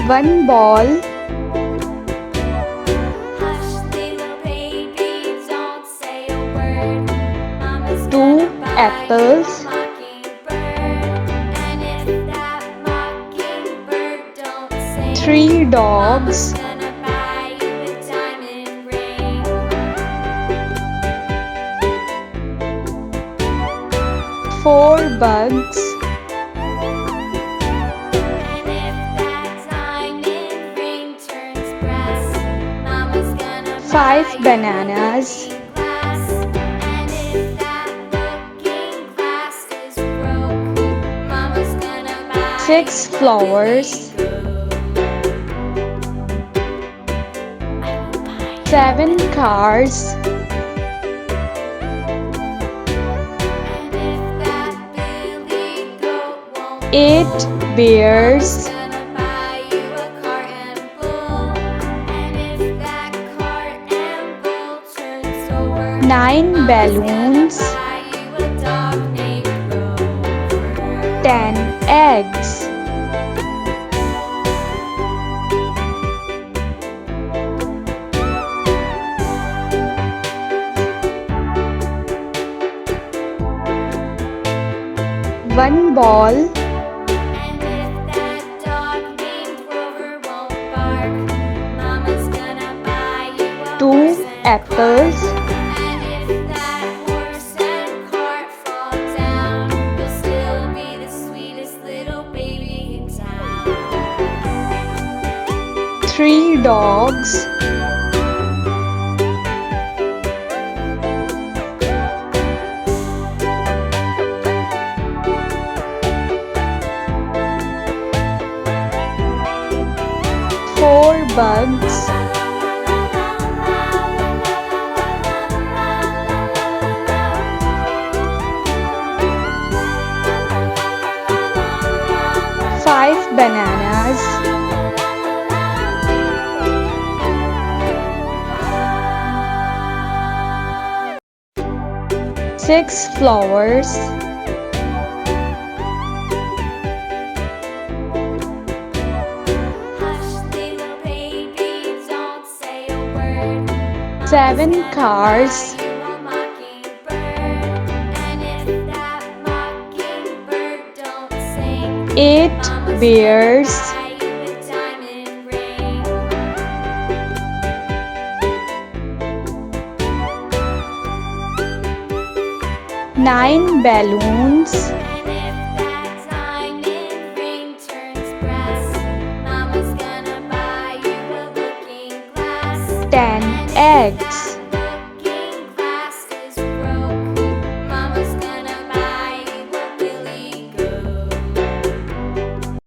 One ball. Hush, little baby, don't say a word. Mama's Two gonna buy apples. you a mockingbird. And if that mockingbird don't sing, Three Mama's dogs. gonna buy you a diamond ring. Four bugs. And if that diamond ring turns brass, Mama's gonna Five buy you bananas. a looking glass. And if that looking glass is broke, Mama's gonna buy Six you a flowers. Billy Goat. I will buy you a Seven Billy cars. And if that Billy Goat won't Eight pull, Mama's bears. gonna buy you a cart and bull. And if that cart and bull turns over, Nine Mama's balloons. gonna buy you a dog named Rover. 10 eggs. One ball. And if that dog named Rover won't bark, Mama's gonna buy you a Two horse and apples. cart. And if that horse and cart fall down, you'll still be the sweetest little baby in town. Three dogs. Four bugs. Five bananas. Six flowers. Hush, little baby, don't say a word. Seven Mama's gonna cars. buy you a mockingbird. And if that mockingbird don't sing, Eight Mama's bears. gonna buy you a diamond ring. Nine balloons. And if that diamond ring turns brass, Mama's gonna buy you a looking glass. 10 And if eggs. that